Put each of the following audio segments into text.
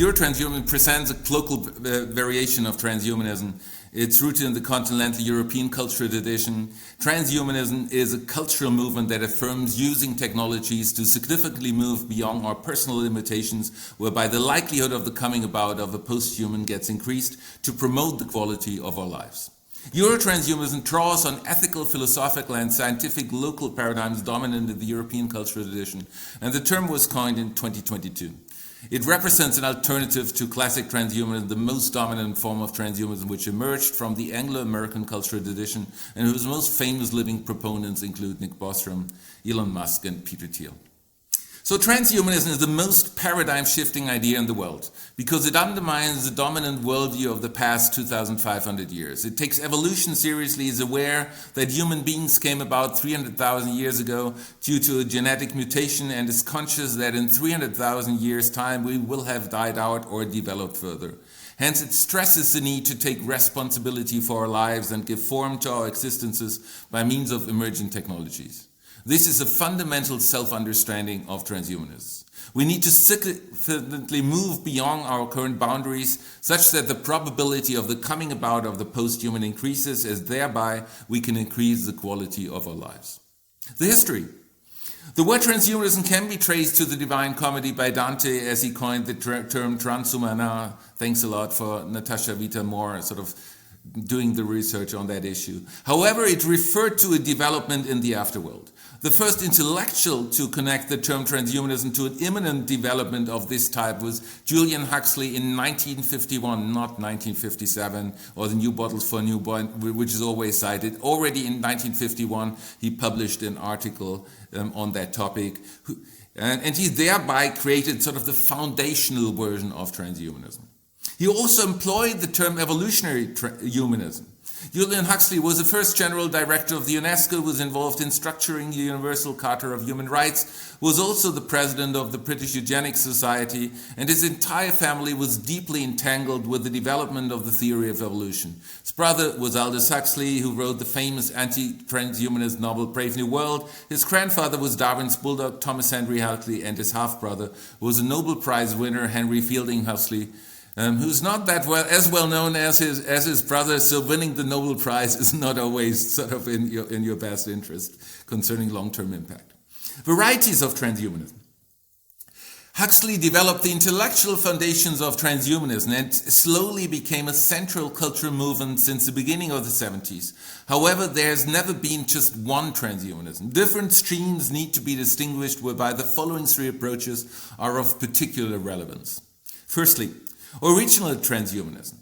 Euro-Transhumanism presents a local variation of transhumanism. It's rooted in the continental European cultural tradition. Transhumanism is a cultural movement that affirms using technologies to significantly move beyond our personal limitations, whereby the likelihood of the coming about of a post-human gets increased to promote the quality of our lives. Euro-Transhumanism draws on ethical, philosophical and scientific local paradigms dominant in the European cultural tradition, and the term was coined in 2022. It represents an alternative to classic transhumanism, the most dominant form of transhumanism which emerged from the Anglo-American cultural tradition and whose most famous living proponents include Nick Bostrom, Elon Musk and Peter Thiel. So transhumanism is the most paradigm-shifting idea in the world because it undermines the dominant worldview of the past 2,500 years. It takes evolution seriously, is aware that human beings came about 300,000 years ago due to a genetic mutation, and is conscious that in 300,000 years' time we will have died out or developed further. Hence, it stresses the need to take responsibility for our lives and give form to our existences by means of emerging technologies. This is a fundamental self-understanding of transhumanists. We need to significantly move beyond our current boundaries such that the probability of the coming about of the post-human increases, as thereby we can increase the quality of our lives. The history. The word transhumanism can be traced to the Divine Comedy by Dante, as he coined the term transhumanism. Thanks a lot for Natasha Vita-Moore sort of doing the research on that issue. However, it referred to a development in the afterworld. The first intellectual to connect the term transhumanism to an imminent development of this type was Julian Huxley in 1951, not 1957, or the New Bottles for New Boy, which is always cited. Already in 1951, he published an article on that topic, and he thereby created sort of the foundational version of transhumanism. He also employed the term evolutionary humanism. Julian Huxley was the first general director of the UNESCO, was involved in structuring the Universal Charter of Human Rights, was also the president of the British Eugenics Society, and his entire family was deeply entangled with the development of the theory of evolution. His brother was Aldous Huxley, who wrote the famous anti-transhumanist novel Brave New World. His grandfather was Darwin's bulldog Thomas Henry Huxley, and his half-brother was a Nobel Prize winner Henry Fielding Huxley, who's not that as well known as his brother, so winning the Nobel Prize is not always sort of in your best interest concerning long-term impact. Varieties of transhumanism. Huxley developed the intellectual foundations of transhumanism and slowly became a central cultural movement since the beginning of the 70s. However, there has never been just one transhumanism. Different streams need to be distinguished, whereby the following three approaches are of particular relevance. Firstly, original transhumanism,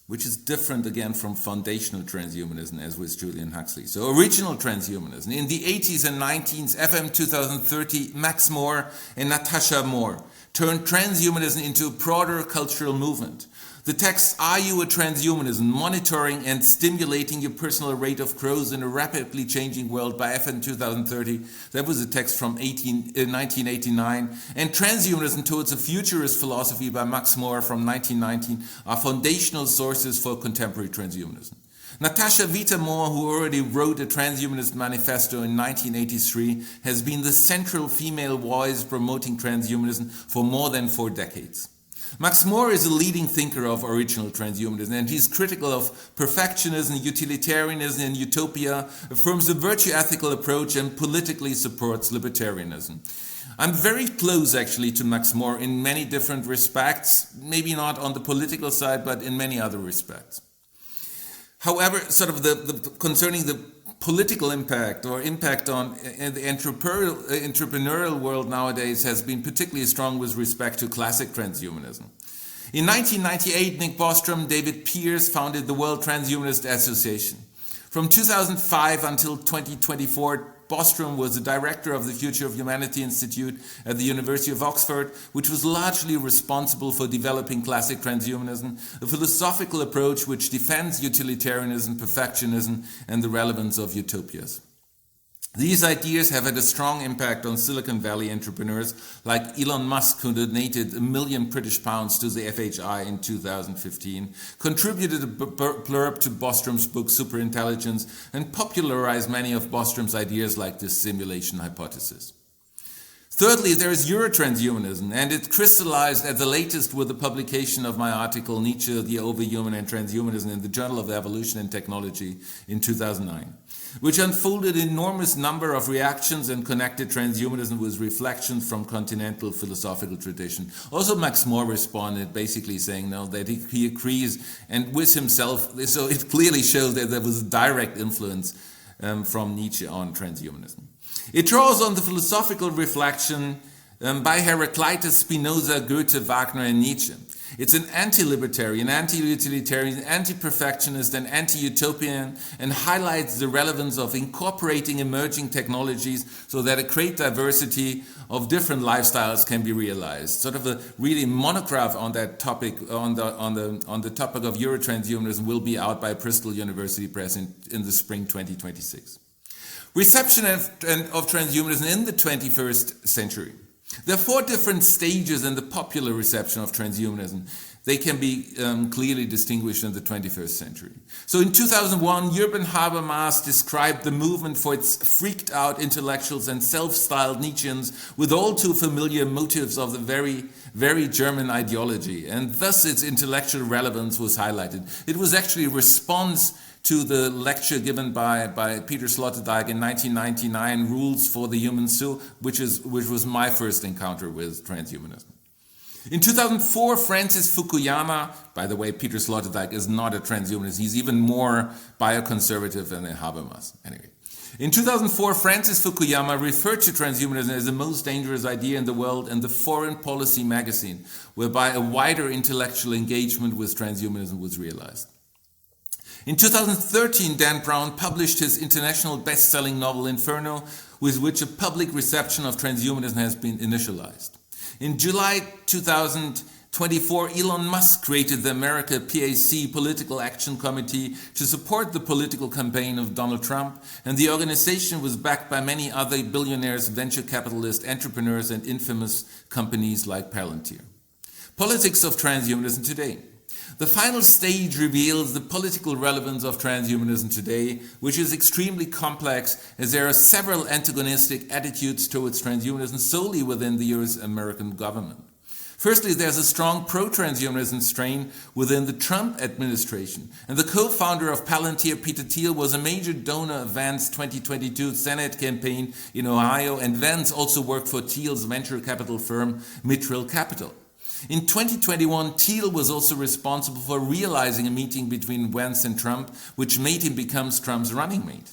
which is different again from foundational transhumanism, as with Julian Huxley. So original transhumanism. In the 80s and 90s, FM 2030, Max More and Natasha Moore turned transhumanism into a broader cultural movement. The text, Are You a Transhumanism? Monitoring and Stimulating Your Personal Rate of Growth in a Rapidly Changing World by FN 2030. That was a text from 1989. And Transhumanism Towards a Futurist Philosophy by Max More from 1919 are foundational sources for contemporary transhumanism. Natasha Vita-Moore, who already wrote a Transhumanist Manifesto in 1983, has been the central female voice promoting transhumanism for more than 4 decades. Max More is a leading thinker of original transhumanism, and he's critical of perfectionism, utilitarianism, and utopia, affirms a virtue-ethical approach, and politically supports libertarianism. I'm very close, actually, to Max More in many different respects, maybe not on the political side, but in many other respects. However, sort of concerning the political impact or impact on the entrepreneurial world nowadays has been particularly strong with respect to classic transhumanism. In 1998, Nick Bostrom, David Pearce founded the World Transhumanist Association. From 2005 until 2024, Bostrom was the director of the Future of Humanity Institute at the University of Oxford, which was largely responsible for developing classic transhumanism, a philosophical approach which defends utilitarianism, perfectionism, and the relevance of utopias. These ideas have had a strong impact on Silicon Valley entrepreneurs like Elon Musk, who donated £1 million British pounds to the FHI in 2015, contributed a blurb to Bostrom's book Superintelligence, and popularized many of Bostrom's ideas like the simulation hypothesis. Thirdly, there is eurotranshumanism, and it crystallized at the latest with the publication of my article, Nietzsche, the Overhuman and Transhumanism, in the Journal of Evolution and Technology in 2009, which unfolded an enormous number of reactions and connected transhumanism with reflections from continental philosophical tradition. Also, Max More responded, basically saying no, that he agrees, and with himself, so it clearly shows that there was a direct influence from Nietzsche on transhumanism. It draws on the philosophical reflection by Heraclitus, Spinoza, Goethe, Wagner, and Nietzsche. It's an anti-libertarian, anti-utilitarian, anti-perfectionist, and anti-utopian, and highlights the relevance of incorporating emerging technologies so that a great diversity of different lifestyles can be realized. Sort of a really monograph on that topic, on the topic of Eurotranshumanism, will be out by Bristol University Press in the spring 2026. Reception of transhumanism in the 21st century. There are 4 different stages in the popular reception of transhumanism. They can be clearly distinguished in the 21st century. So in 2001, Jürgen Habermas described the movement for its freaked out intellectuals and self-styled Nietzscheans with all too familiar motives of the very German ideology, and thus its intellectual relevance was highlighted. It was actually a response to the lecture given by Peter Sloterdijk in 1999, Rules for the Human Soul, which was my first encounter with transhumanism. In 2004, Francis Fukuyama, by the way, Peter Sloterdijk is not a transhumanist, he's even more bioconservative than Habermas. Anyway, in 2004, Francis Fukuyama referred to transhumanism as the most dangerous idea in the world in the Foreign Policy magazine, whereby a wider intellectual engagement with transhumanism was realized. In 2013, Dan Brown published his international best-selling novel Inferno, with which a public reception of transhumanism has been initialized. In July 2024, Elon Musk created the America PAC Political Action Committee to support the political campaign of Donald Trump, and the organization was backed by many other billionaires, venture capitalists, entrepreneurs, and infamous companies like Palantir. Politics of transhumanism today. The final stage reveals the political relevance of transhumanism today, which is extremely complex, as there are several antagonistic attitudes towards transhumanism solely within the US American government. Firstly, there's a strong pro-transhumanism strain within the Trump administration, and the co-founder of Palantir, Peter Thiel, was a major donor of Vance's 2022 Senate campaign in Ohio, and Vance also worked for Thiel's venture capital firm, Mithril Capital. In 2021, Thiel was also responsible for realizing a meeting between Vance and Trump, which made him become Trump's running mate.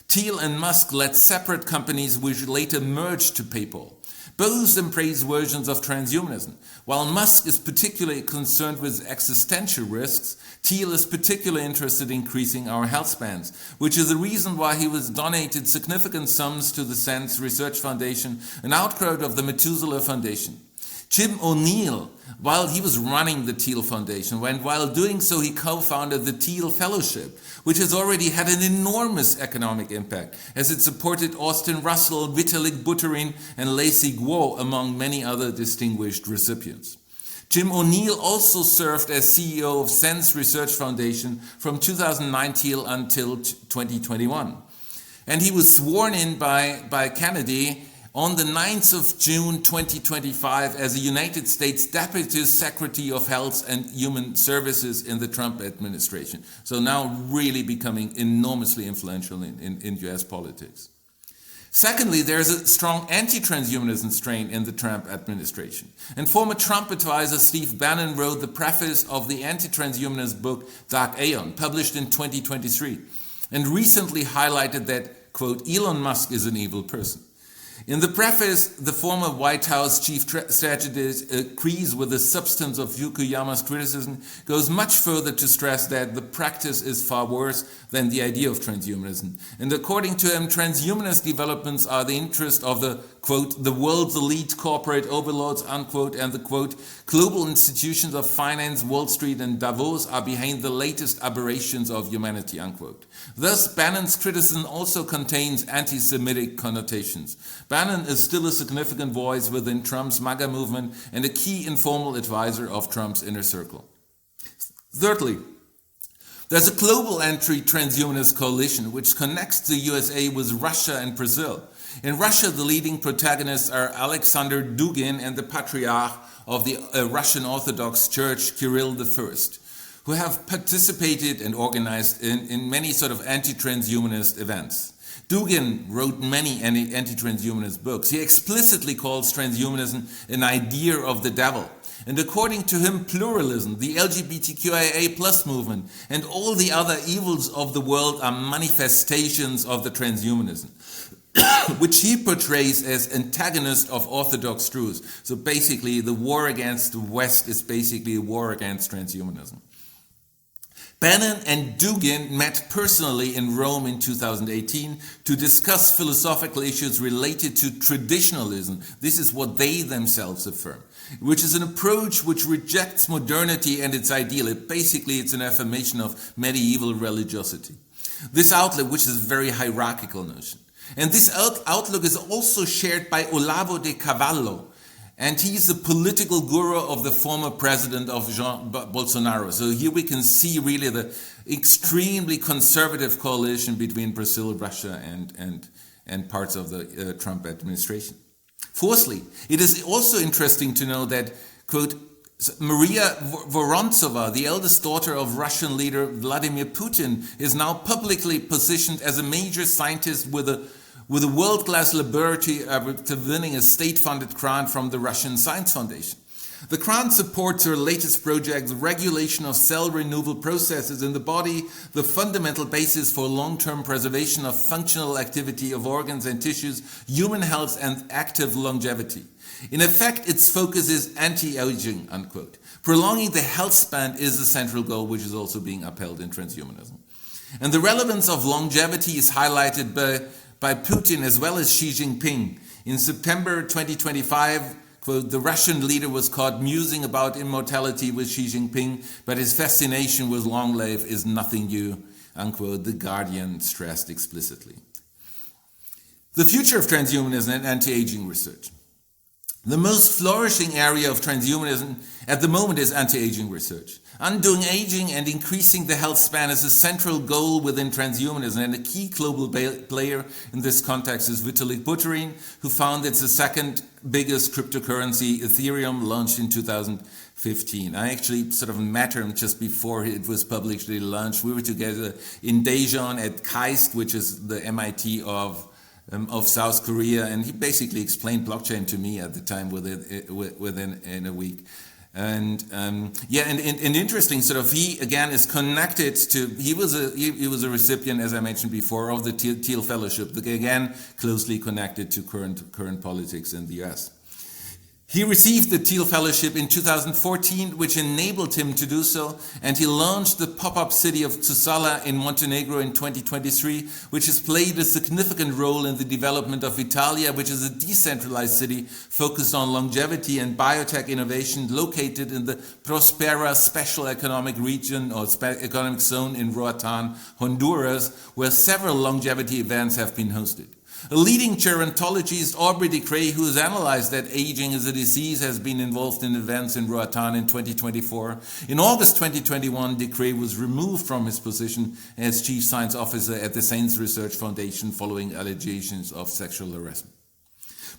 Thiel and Musk led separate companies which later merged to PayPal. Both embrace versions of transhumanism. While Musk is particularly concerned with existential risks, Thiel is particularly interested in increasing our health spans, which is the reason why he was donated significant sums to the SENS Research Foundation, an outgrowth of the Methuselah Foundation. Jim O'Neill, while he was running the Thiel Foundation, and while doing so he co-founded the Thiel Fellowship, which has already had an enormous economic impact, as it supported Austin Russell, Vitalik Buterin, and Lacey Guo, among many other distinguished recipients. Jim O'Neill also served as CEO of SENS Research Foundation from 2019 until 2021. And he was sworn in by Kennedy on the 9th of June 2025 as the United States Deputy Secretary of Health and Human Services in the Trump administration. So now really becoming enormously influential in US politics. Secondly, there's a strong anti-transhumanism strain in the Trump administration. And former Trump advisor Steve Bannon wrote the preface of the anti-transhumanist book Dark Aeon, published in 2023, and recently highlighted that, quote, Elon Musk is an evil person. In the preface, the former White House chief strategist agrees with the substance of Fukuyama's criticism, goes much further to stress that the practice is far worse than the idea of transhumanism. And according to him, transhumanist developments are the interest of the, quote, the world's elite corporate overlords, unquote, and the, quote, global institutions of finance, Wall Street, and Davos are behind the latest aberrations of humanity, unquote. Thus, Bannon's criticism also contains anti-Semitic connotations. Bannon is still a significant voice within Trump's MAGA movement and a key informal advisor of Trump's inner circle. Thirdly, there's a global anti-transhumanist coalition which connects the USA with Russia and Brazil. In Russia, the leading protagonists are Alexander Dugin and the Patriarch of the Russian Orthodox Church, Kirill I, who have participated and organized in many sort of anti-transhumanist events. Dugin wrote many anti-transhumanist books. He explicitly calls transhumanism an idea of the devil. And according to him, pluralism, the LGBTQIA+ movement, and all the other evils of the world are manifestations of the transhumanism, which he portrays as antagonist of orthodox truths. So basically, the war against the West is basically a war against transhumanism. Bannon and Dugin met personally in Rome in 2018 to discuss philosophical issues related to traditionalism. This is what they themselves affirm, which is an approach which rejects modernity and its ideal. Basically, it's an affirmation of medieval religiosity. This outlook, which is a very hierarchical notion. And this outlook is also shared by Olavo de Carvalho, and he's the political guru of the former president of Bolsonaro. So here we can see really the extremely conservative coalition between Brazil, Russia, and parts of the Trump administration. Fourthly, it is also interesting to know that, quote, Maria Vorontsova, the eldest daughter of Russian leader Vladimir Putin, is now publicly positioned as a major scientist with a world-class laboratory after winning a state-funded grant from the Russian Science Foundation. The grant supports her latest project, the regulation of cell renewal processes in the body, the fundamental basis for long-term preservation of functional activity of organs and tissues, human health, and active longevity. In effect, its focus is anti-aging, unquote. Prolonging the health span is the central goal, which is also being upheld in transhumanism. And the relevance of longevity is highlighted by Putin as well as Xi Jinping. In September 2025, quote, the Russian leader was caught musing about immortality with Xi Jinping, but his fascination with long life is nothing new, unquote, The Guardian stressed explicitly. The future of transhumanism and anti-aging research. The most flourishing area of transhumanism at the moment is anti-aging research. Undoing aging and increasing the health span is a central goal within transhumanism, and a key global player in this context is Vitalik Buterin, who founded the second biggest cryptocurrency, Ethereum, launched in 2015. I actually sort of met him just before it was publicly launched. We were together in Daejeon at KAIST, which is the MIT of South Korea, and he basically explained blockchain to me at the time within a week. And interesting, sort of, he again is connected to, he was a recipient, as I mentioned before, of the Thiel Fellowship, again closely connected to current politics in the US. He received the Thiel Fellowship in 2014, which enabled him to do so, and he launched the pop-up city of Tusala in Montenegro in 2023, which has played a significant role in the development of Italia, which is a decentralized city focused on longevity and biotech innovation, located in the Prospera Special Economic Region or Economic Zone in Roatan, Honduras, where several longevity events have been hosted. A leading gerontologist, Aubrey de Grey, who has analyzed that aging is a disease, has been involved in events in Roatan in 2024. In August 2021, de Grey was removed from his position as Chief Science Officer at the Science Research Foundation following allegations of sexual harassment.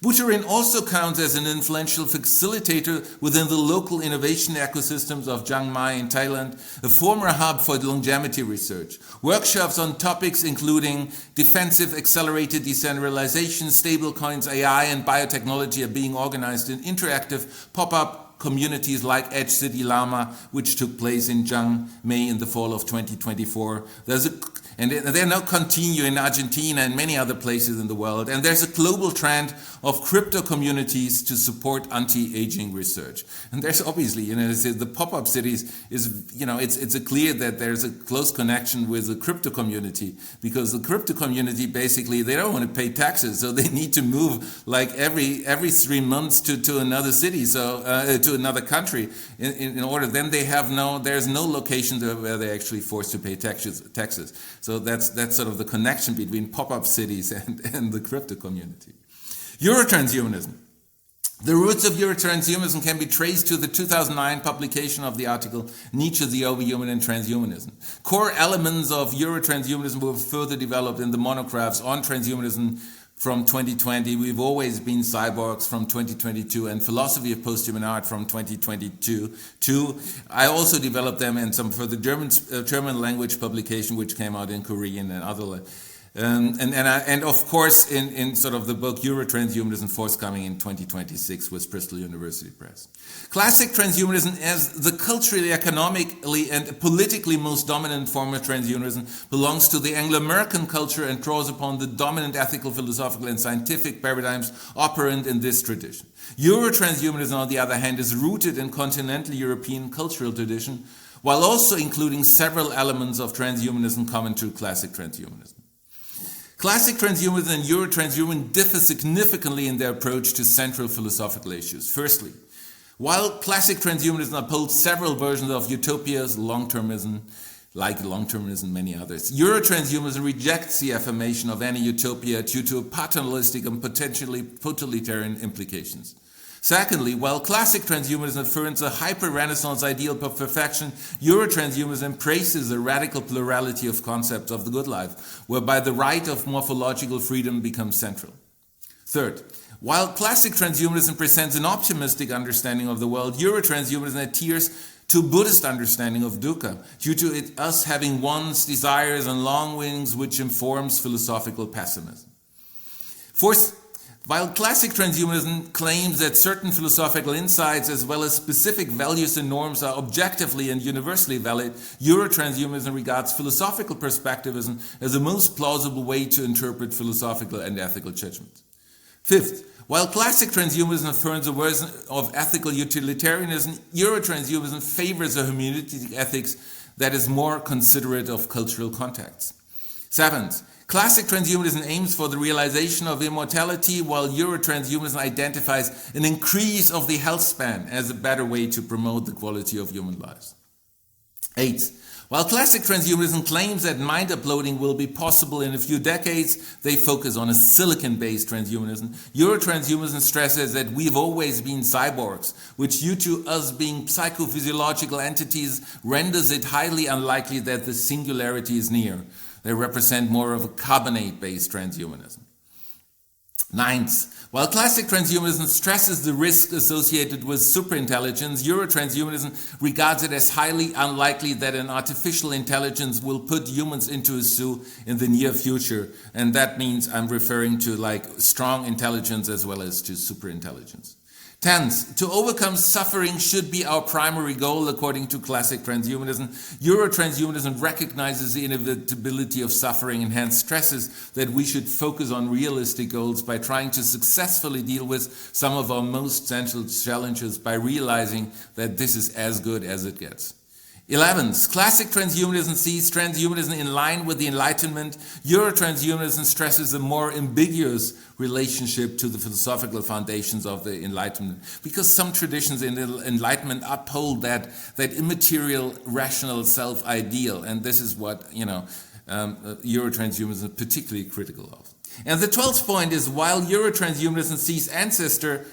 Buterin also counts as an influential facilitator within the local innovation ecosystems of Chiang Mai in Thailand, a former hub for longevity research. Workshops on topics including defensive accelerated decentralization, stablecoins, AI, and biotechnology are being organized in interactive pop-up communities like Edge City Lama, which took place in Chiang Mai in the fall of 2024. And they now continue in Argentina and many other places in the world. And there's a global trend of crypto communities to support anti-aging research. And there's obviously, the pop-up cities is, it's clear that there's a close connection with the crypto community, because the crypto community basically, they don't want to pay taxes, so they need to move like every 3 months to another city, so to another country in order. Then there's no location where they're actually forced to pay taxes. So that's sort of the connection between pop-up cities and the crypto community. Eurotranshumanism. The roots of Eurotranshumanism can be traced to the 2009 publication of the article Nietzsche, the Overhuman and Transhumanism. Core elements of Eurotranshumanism were further developed in the monographs on transhumanism from 2020, we've always been cyborgs from 2022, and philosophy of post-human art from 2022. I also developed them in some for the German language publication, which came out in Korean and other. And of course, in sort of the book Euro-Transhumanism, forthcoming in 2026 with Bristol University Press. Classic transhumanism as the culturally, economically, and politically most dominant form of transhumanism belongs to the Anglo-American culture and draws upon the dominant ethical, philosophical, and scientific paradigms operant in this tradition. Euro-transhumanism, on the other hand, is rooted in continental European cultural tradition, while also including several elements of transhumanism common to classic transhumanism. Classic transhumanism and Euro-transhumanism differ significantly in their approach to central philosophical issues. Firstly, while classic transhumanism upholds several versions of utopias, long-termism, and many others, Euro-transhumanism rejects the affirmation of any utopia due to paternalistic and potentially totalitarian implications. Secondly, while classic transhumanism affirms a hyper-Renaissance ideal of perfection, Euro-transhumanism embraces a radical plurality of concepts of the good life, whereby the right of morphological freedom becomes central. Third, while classic transhumanism presents an optimistic understanding of the world, Euro-transhumanism adheres to Buddhist understanding of dukkha, due to us having wants, desires, and longings, which informs philosophical pessimism. Fourth, while classic transhumanism claims that certain philosophical insights as well as specific values and norms are objectively and universally valid, Euro-transhumanism regards philosophical perspectivism as the most plausible way to interpret philosophical and ethical judgments. Fifth, while classic transhumanism affirms a version of ethical utilitarianism, Euro-transhumanism favors a hermeneutic ethics that is more considerate of cultural contexts. Seventh, classic transhumanism aims for the realization of immortality, while Euro-transhumanism identifies an increase of the health span as a better way to promote the quality of human lives. Eighth, while classic transhumanism claims that mind uploading will be possible in a few decades, they focus on a silicon-based transhumanism. Euro-transhumanism stresses that we've always been cyborgs, which due to us being psychophysiological entities renders it highly unlikely that the singularity is near. They represent more of a carbonate-based transhumanism. Ninth, while classic transhumanism stresses the risk associated with superintelligence, Euro-transhumanism regards it as highly unlikely that an artificial intelligence will put humans into a zoo in the near future. And that means I'm referring to like strong intelligence as well as to superintelligence. Tenth, to overcome suffering should be our primary goal according to classic transhumanism. Euro-transhumanism recognizes the inevitability of suffering and hence stresses that we should focus on realistic goals by trying to successfully deal with some of our most central challenges by realizing that this is as good as it gets. 11th, classic transhumanism sees transhumanism in line with the Enlightenment. Euro-transhumanism stresses a more ambiguous relationship to the philosophical foundations of the Enlightenment, because some traditions in the Enlightenment uphold that immaterial, rational self-ideal, and this is what Euro-transhumanism is particularly critical of. And the 12th point is, while Euro-transhumanism sees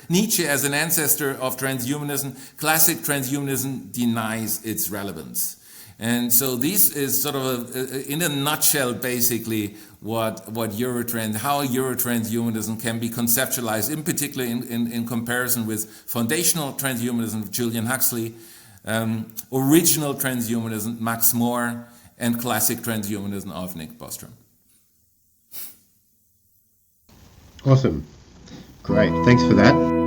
Nietzsche as an ancestor of transhumanism, classic transhumanism denies its relevance. And so this is sort of, in a nutshell, basically how Euro-transhumanism can be conceptualized, in particular in comparison with foundational transhumanism of Julian Huxley, original transhumanism, Max More, and classic transhumanism of Nick Bostrom. Awesome. Great. Thanks for that.